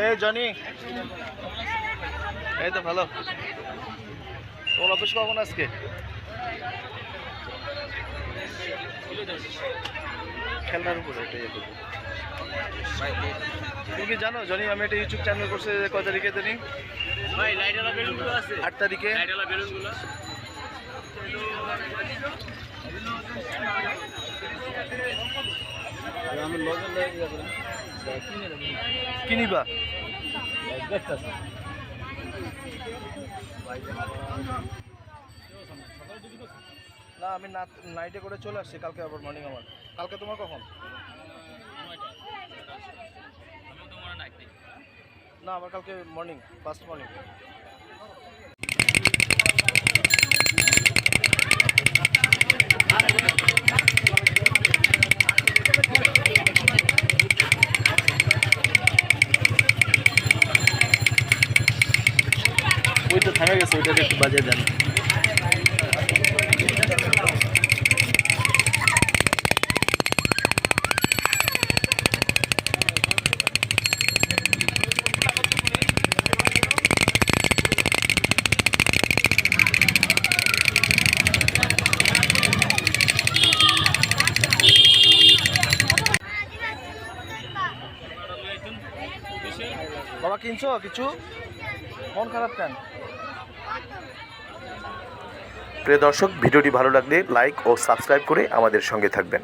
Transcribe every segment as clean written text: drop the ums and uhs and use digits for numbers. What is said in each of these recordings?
এই জনি, এই তো ভালো। তোমার অফিস কখন আজকে? খেলনার উপরে এটাই করবো। তুমি কি জানো জনি আমি একটা ইউটিউব চ্যানেল করছি কয় তারিখে জানি? ভাই লাইটওয়ালা বেলুনগুলো আছে 8 তারিখে। লাইটওয়ালা বেলুনগুলো আমি লগন লাগে যাব কি নিবা? দেখতাছি না আমি নাইটে করে চলে আসছি, কালকে আবার মর্নিং আমার। কালকে তোমার কখন? না আমার কালকে মর্নিং, ফার্স্ট মর্নিং। ওই তো থেমে গেছে, ওইটাকে একটু বাজিয়ে দেন। বাবা কিনছো কিছু? মন খারাপ কেন? প্রিয় দর্শক, ভিডিওটি ভালো লাগলে লাইক ও সাবস্ক্রাইব করে আমাদের সঙ্গে থাকবেন।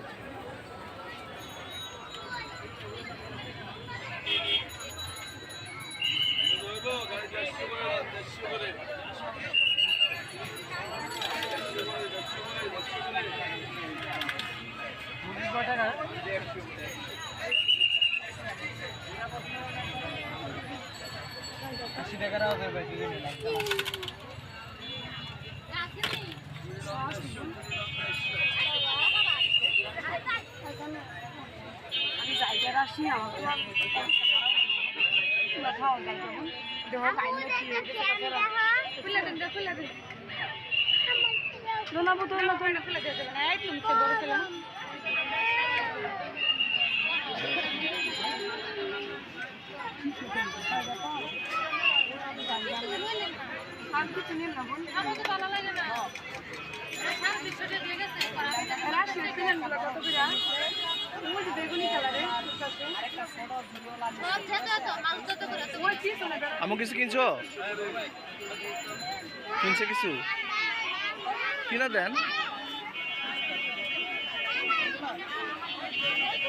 আমু কিছু কিনছো? কিনছে কিছু কিনা দেন।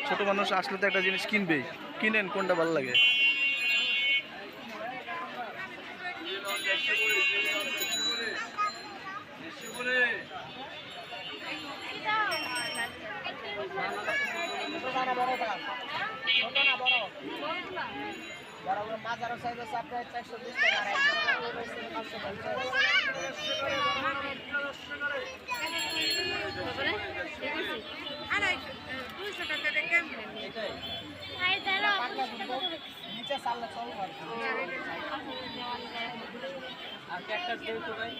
ছোট মানুষ আসলে তো একটা জিনিস কিনবেই, কিনেন কোনটা ভালো লাগে। মাজারও সাইজ আছে আপনার 420 টাকা আর একদম 200 টাকা দিয়ে কেমন এটাই আই দাঁড়া নিচে সাল্লা চল আর একটা দেও তো ভাই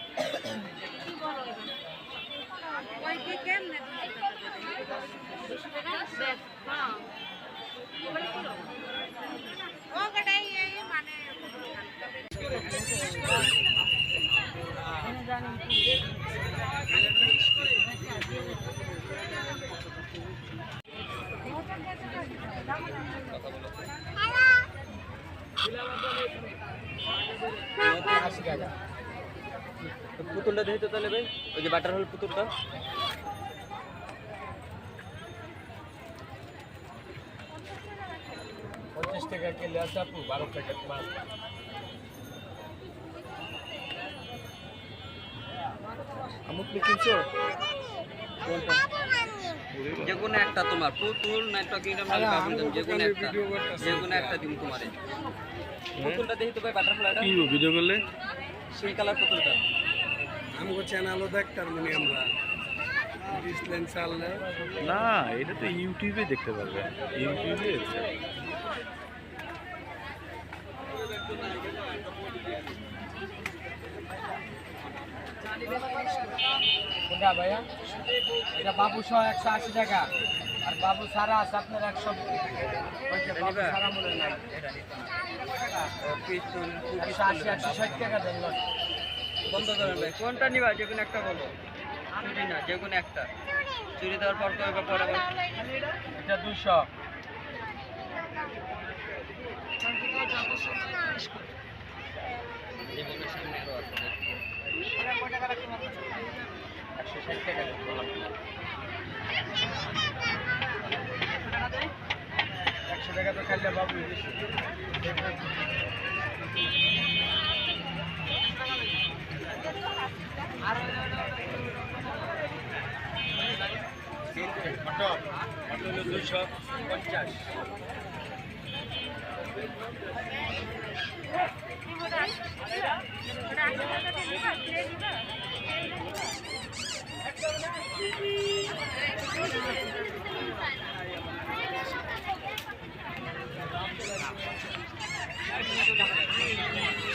ওই কি কেমন 200 টাকা বেশ হ্যাঁ ও গটাই এই মানে পুতুলটা দেখি তো তাহলে ভাই, ওই যে বাটার হল পুতুলটা। টাকা কেলে আছে আপু, 12 প্যাকেট মাছ। আমু কি কিনছো? কোনটা? যে কোনো একটা তোমার পুতুল না একটা কিংডম না কাপড় দাম, যে কোনো একটা দিন তোমারে। পুতুলটা দেখি তো ভাই বাটারফ্লাইটা। কি ভিডিও করলে? সেই কালার পুতুলটা। আমগো চ্যানেলও দেখতাম মানে আমরা ডিসপ্লে চাললে না, এটা তো ইউটিউবে দেখতে পারবে, ইউটিউবে। কোনটা ভাইয়া? এটা বাবু সহ 180 টাকা আর বাবু সারা আছে আপনার 100 বাবু সারা মনে নাই পিস্তুল 180 160 টাকা দেন না। বন্ধ করেন ভাই, কোনটা নিবা যে কোনো একটা বলো, চুরি না যে কোনো একটা, চুরি দেওয়ার পর করবে পরে আবার এটা 200 জীবনের সামনে আরো আছে। 160 টাকা দেন। 100 টাকা তো খাইলে বাবু বেশি। মটন 250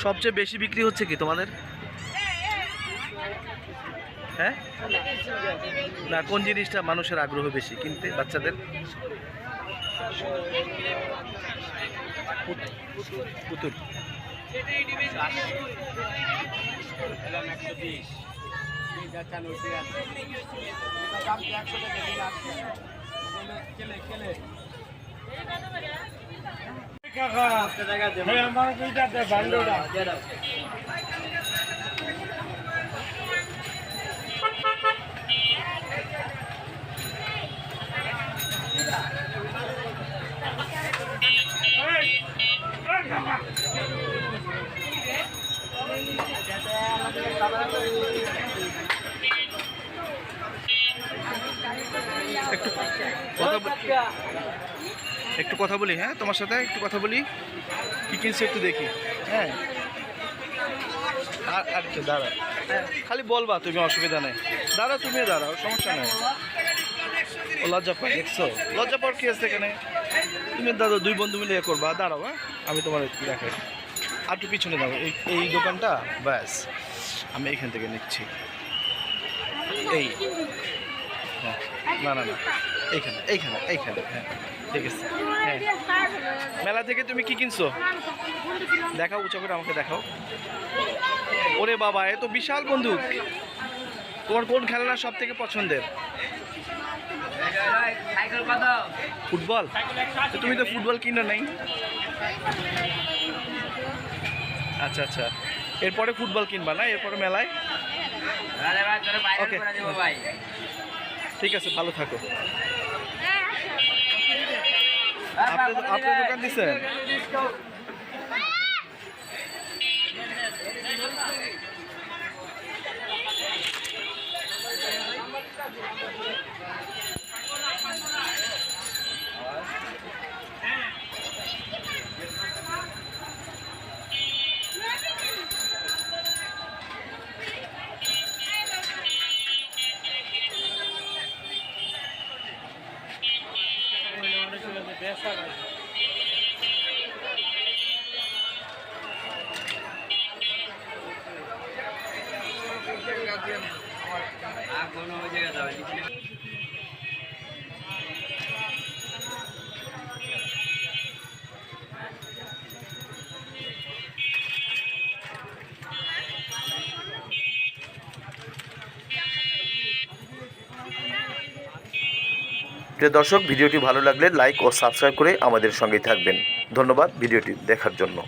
সবচেয়ে বেশি বিক্রি হচ্ছে কি তোমাদের? হ্যাঁ, না কোন জিনিসটা মানুষের আগ্রহ বেশি কিনতে বাচ্চাদের? পুতুল। একটু কথা বলি, হ্যাঁ তোমার সাথে একটু কথা বলি, কি কিনছো একটু দেখি। হ্যাঁ, আর একটু দাঁড়াও, খালি বলবা তুমি, অসুবিধা নেই। দাঁড়াও, তুমিও দাঁড়াও, সমস্যা নেই। ও লজ্জা পাই, দেখছো লজ্জা পাওয়ার কি আছে এখানে? তুমি দাদা দুই বন্ধু মিলে করবা, দাঁড়াও। হ্যাঁ, আমি তোমার দেখাই, আর একটু পিছনে দাও। এই দোকানটা ব্যাস আমি এখান থেকে নিচ্ছি। এই হ্যাঁ, না না না, এইখানে এইখানে এইখানে, হ্যাঁ ঠিক আছে। হ্যাঁ, মেলা থেকে তুমি কি কিনছো দেখাও, উঁচু করে আমাকে দেখাও। ওরে বাবা, এ তো বিশাল বন্দুক। তোমার কোন খেলনা সব থেকে পছন্দের? ফুটবল? তো তুমি তো ফুটবল কিনো নাই। আচ্ছা আচ্ছা, এরপরে ফুটবল কিনবা না? এরপরে মেলায়? ওকে, ঠিক আছে, ভালো থাকো। আপনি দোকান দিচ্ছেন? প্রিয় দর্শক, ভিডিওটি ভালো লাগলে লাইক ও সাবস্ক্রাইব করে আমাদের সঙ্গেই থাকবেন। ধন্যবাদ ভিডিওটি দেখার জন্য।